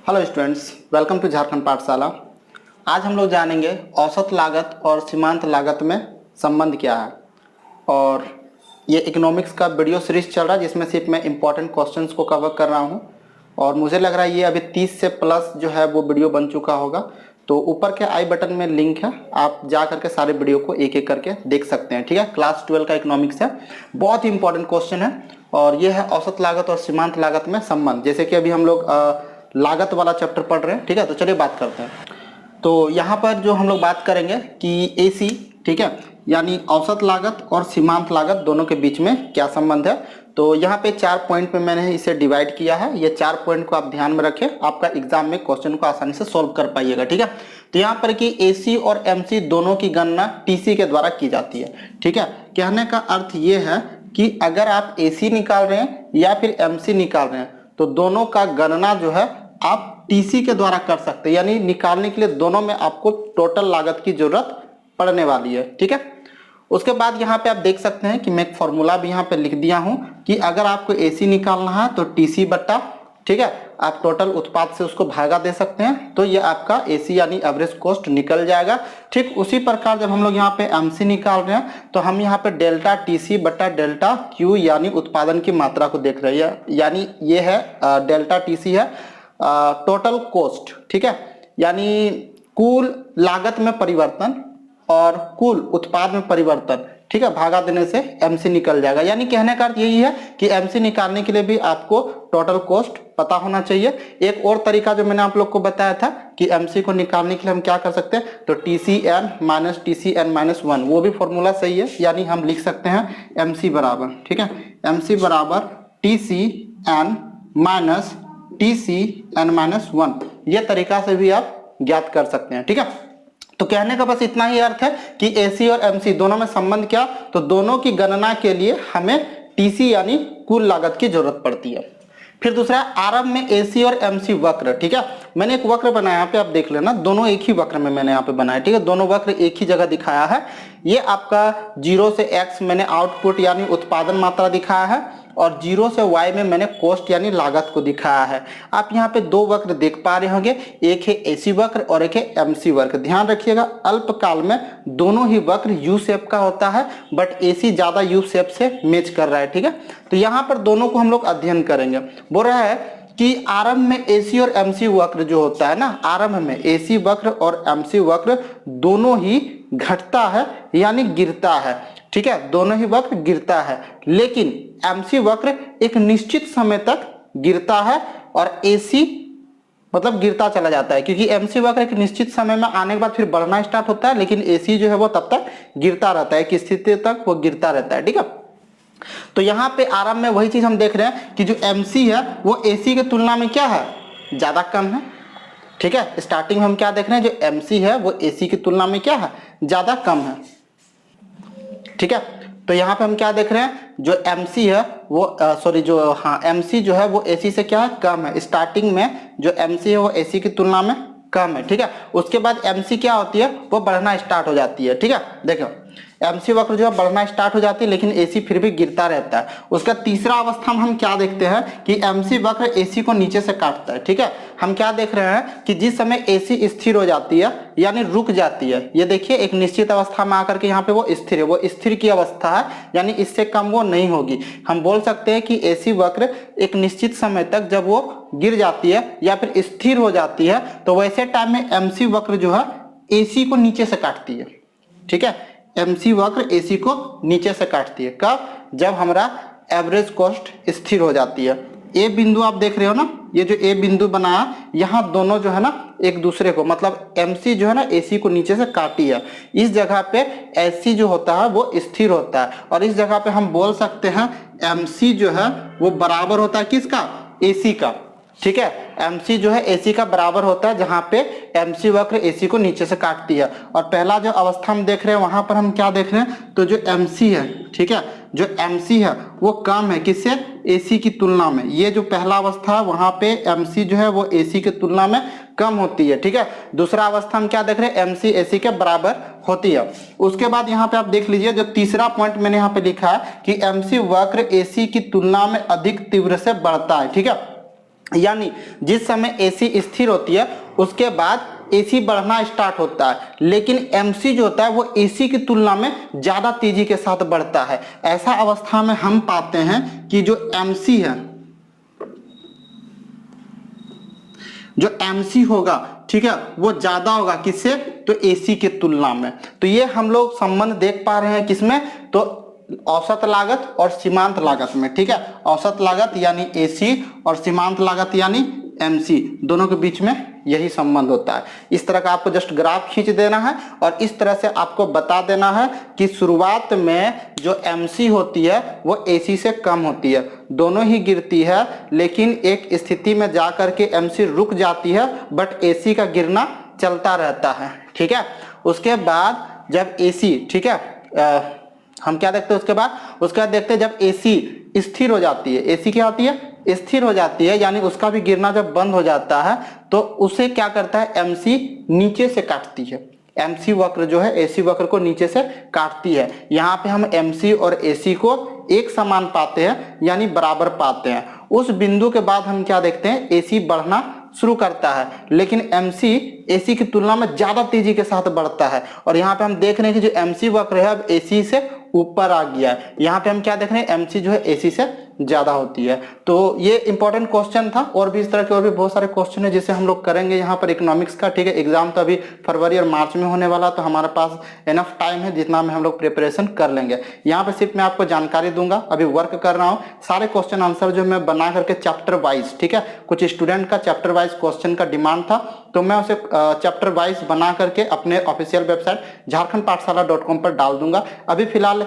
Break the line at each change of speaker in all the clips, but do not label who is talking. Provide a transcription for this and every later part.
Hello students, welcome to Jharkhand Pathshala. आज हम लोग जानेंगे औसत लागत और सीमांत लागत में संबंध क्या है। और ये इकोनॉमिक्स का वीडियो सीरीज चल रहा है जिसमें सिर्फ मैं इंपॉर्टेंट क्वेश्चंस को कवर कर रहा हूँ। और मुझे लग रहा है ये अभी 30 से प्लस जो है वो वीडियो बन चुका होगा। तो ऊपर के आई बटन में लिंक है, आप जा करके सारे वीडियो को एक एक करके देख सकते हैं। ठीक है, क्लास 12 का इकोनॉमिक्स है, बहुत ही इंपॉर्टेंट क्वेश्चन है। और ये है औसत लागत और सीमांत लागत में संबंध। जैसे कि अभी हम लोग लागत वाला चैप्टर पढ़ रहे हैं। ठीक है, तो चलिए बात करते हैं। तो यहाँ पर जो हम लोग बात करेंगे कि AC, ठीक है, यानी औसत लागत और सीमांत लागत दोनों के बीच में क्या संबंध है। तो यहाँ पे 4 पॉइंट में मैंने इसे डिवाइड किया है। ये 4 पॉइंट को आप ध्यान में रखें, आपका एग्जाम में क्वेश्चन को आसानी से सॉल्व कर पाइएगा। ठीक है, तो यहाँ पर कि AC और MC दोनों की गणना TC के द्वारा की जाती है। ठीक है, कहने का अर्थ ये है कि अगर आप AC निकाल रहे हैं या फिर MC निकाल रहे हैं तो दोनों का गणना जो है आप TC के द्वारा कर सकते हैं। यानी निकालने के लिए दोनों में आपको टोटल लागत की जरूरत पड़ने वाली है। ठीक है, उसके बाद यहाँ पे आप देख सकते हैं कि मैं एक फॉर्मूला भी यहाँ पे लिख दिया हूँ कि अगर आपको AC निकालना है तो TC बट्टा, ठीक है, आप टोटल उत्पाद से उसको भागा दे सकते हैं, तो ये आपका AC यानी एवरेज कॉस्ट निकल जाएगा। ठीक उसी प्रकार जब हम लोग यहाँ पे MC निकाल रहे हैं तो हम यहाँ पे डेल्टा TC बट्टा डेल्टा Q यानी उत्पादन की मात्रा को देख रहे हैं। यानी ये है डेल्टा TC है टोटल कॉस्ट। ठीक है, यानी कुल लागत में परिवर्तन और कुल उत्पाद में परिवर्तन, ठीक है, भागा देने से MC निकल जाएगा। यानी कहने का अर्थ यही है कि MC निकालने के लिए भी आपको टोटल कॉस्ट पता होना चाहिए। एक और तरीका जो मैंने आप लोग को बताया था कि MC को निकालने के लिए हम क्या कर सकते हैं, तो TCN माइनस TCN माइनस 1, वो भी फॉर्मूला सही है। यानी हम लिख सकते हैं MC बराबर, ठीक है, MC बराबर TCN माइनस TCN माइनस 1, ये तरीका से भी आप ज्ञात कर सकते हैं। ठीक है, तो कहने का बस इतना ही अर्थ है कि AC और MC दोनों में संबंध क्या, तो दोनों की गणना के लिए हमें TC यानी कुल लागत की जरूरत पड़ती है। फिर दूसरा आरंभ में AC और MC वक्र। ठीक है, मैंने एक वक्र बनाया, यहाँ पे आप देख लेना, दोनों एक ही वक्र में मैंने यहाँ पे बनाया। ठीक है, दोनों वक्र एक ही जगह दिखाया है। ये आपका 0 से X मैंने आउटपुट यानी उत्पादन मात्रा दिखाया है और 0 से Y में मैंने कॉस्ट यानी लागत को दिखाया है। आप यहाँ पे दो वक्र देख पा रहे होंगे, एक है AC वक्र और एक है MC वक्र। ध्यान रखिएगा अल्पकाल में दोनों ही वक्र U शेप का होता है, बट AC ज्यादा U शेप से मैच कर रहा है। ठीक है, तो यहाँ पर दोनों को हम लोग अध्ययन करेंगे। बोल रहा है कि आरंभ में AC और MC वक्र जो होता है ना, आरंभ में AC वक्र और MC वक्र दोनों ही घटता है यानी गिरता है। ठीक है, दोनों ही वक्र गिरता है, लेकिन MC वक्र एक निश्चित समय तक गिरता है और AC मतलब गिरता चला जाता है, क्योंकि MC वक्र एक निश्चित समय में आने के बाद फिर बढ़ना स्टार्ट होता है, लेकिन AC जो है वो तब तक गिरता रहता है, एक स्थिति तक वो गिरता रहता है। ठीक है, तो यहाँ पे आरंभ में वही चीज हम देख रहे हैं कि जो MC है वो AC की तुलना में क्या है, ज्यादा कम है। ठीक है, स्टार्टिंग में हम क्या देख रहे हैं, जो MC है वो AC की तुलना में क्या है, ज्यादा कम है। ठीक है, तो यहाँ पे हम क्या देख रहे हैं, जो MC है वो MC जो है वो AC से क्या है, कम है। स्टार्टिंग में जो MC है वो AC की तुलना में कम है। ठीक है, उसके बाद MC क्या होती है, वो बढ़ना स्टार्ट हो जाती है। ठीक है, देखो MC वक्र जो है बढ़ना स्टार्ट हो जाती है, लेकिन AC फिर भी गिरता रहता है। उसका तीसरा अवस्था में हम क्या देखते हैं कि MC वक्र AC को नीचे से काटता है। ठीक है, हम क्या देख रहे हैं कि जिस समय AC स्थिर हो जाती है यानी रुक जाती है, ये देखिए एक निश्चित अवस्था में आकर के यहाँ पे वो स्थिर है, वो स्थिर की अवस्था है, यानी इससे कम वो नहीं होगी। हम बोल सकते हैं कि AC वक्र एक निश्चित समय तक जब वो गिर जाती है या फिर स्थिर हो जाती है, तो वैसे टाइम में MC वक्र जो है AC को नीचे से काटती है। ठीक है, MC वक्र AC को नीचे से काटती है, कब, जब हमारा एवरेज कॉस्ट स्थिर हो जाती है। ए बिंदु आप देख रहे हो ना, ये जो ए बिंदु बनाया, यहाँ दोनों जो है ना एक दूसरे को, मतलब MC जो है ना AC को नीचे से काटी है, इस जगह पे AC जो होता है वो स्थिर होता है, और इस जगह पे हम बोल सकते हैं MC जो है वो बराबर होता है किसका, AC का। ठीक है, MC जो है AC का बराबर होता है, जहां पे MC वक्र AC को नीचे से काटती है। और पहला जो अवस्था हम देख रहे हैं वहां पर हम क्या देख रहे हैं, तो जो MC है, ठीक है, जो MC है वो कम है किससे, AC की तुलना में। ये जो पहला अवस्था है वहां पे MC जो है वो AC की तुलना में कम होती है। ठीक है, दूसरा अवस्था हम क्या देख रहे हैं, MC AC के बराबर होती है। उसके बाद यहाँ पे आप देख लीजिए, जो तीसरा पॉइंट मैंने यहाँ पे लिखा है कि MC वक्र AC की तुलना में अधिक तीव्र से बढ़ता है। ठीक है, यानी जिस समय AC स्थिर होती है उसके बाद AC बढ़ना स्टार्ट होता है, लेकिन MC जो होता है वो AC की तुलना में ज़्यादा तेजी के साथ बढ़ता है। ऐसा अवस्था में हम पाते हैं कि जो MC है, जो MC होगा, ठीक है, वो ज़्यादा होगा किससे, तो AC की तुलना में। तो ये हम लोग संबंध देख पा रहे हैं किसमें, तो औसत लागत और सीमांत लागत में, ठीक है। औसत लागत यानी AC और सीमांत लागत यानी MC, दोनों के बीच में यही संबंध होता है। इस तरह का आपको जस्ट ग्राफ खींच देना है और इस तरह से आपको बता देना है कि शुरुआत में जो MC होती है वो AC से कम होती है, दोनों ही गिरती है, लेकिन एक स्थिति में जाकर के MC रुक जाती है, बट AC का गिरना चलता रहता है, ठीक है। उसके बाद जब AC, ठीक है, हम क्या देखते हैं उसके बाद देखते हैं जब AC स्थिर हो जाती है, AC क्या होती है, स्थिर हो जाती है, यानी उसका भी गिरना जब बंद हो जाता है तो उसे क्या करता है, MC नीचे से काटती है। MC वक्र जो है AC वक्र को नीचे से काटती है। यहाँ पे हम MC और AC को एक समान पाते हैं, यानी बराबर पाते हैं। उस बिंदु के बाद हम क्या देखते हैं, AC बढ़ना शुरू करता है, लेकिन MC AC की तुलना में ज्यादा तेजी के साथ बढ़ता है। और यहाँ पे हम देख रहे हैं कि जो MC वक्र है अब AC से ऊपर आ गया है। यहाँ पे हम क्या देख रहे हैं, MC जो है AC से ज्यादा होती है। तो ये इंपॉर्टेंट क्वेश्चन था, और भी इस तरह के और भी बहुत सारे क्वेश्चन है जिसे हम लोग करेंगे यहाँ पर इकोनॉमिक्स का, ठीक है। एग्जाम तो अभी फरवरी और मार्च में होने वाला, तो हमारे पास इनफ टाइम है जितना में हम लोग प्रिपरेशन कर लेंगे। यहाँ पे सिर्फ मैं आपको जानकारी दूंगा, अभी वर्क कर रहा हूँ। सारे क्वेश्चन आंसर जो मैं बना करके चैप्टर वाइज, ठीक है, कुछ स्टूडेंट का चैप्टर वाइज क्वेश्चन का डिमांड था, तो मैं उसे चैप्टर वाइज बना करके अपने ऑफिशियल वेबसाइट jharkhandpathshala.com पर डाल दूंगा। अभी फिलहाल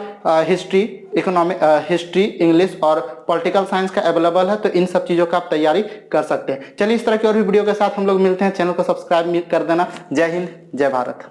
हिस्ट्री, इकोनॉमिक, हिस्ट्री, इंग्लिश और पॉलिटिकल साइंस का अवेलेबल है, तो इन सब चीज़ों का आप तैयारी कर सकते हैं। चलिए इस तरह की और भी वीडियो के साथ हम लोग मिलते हैं। चैनल को सब्सक्राइब कर देना। जय हिंद, जय भारत।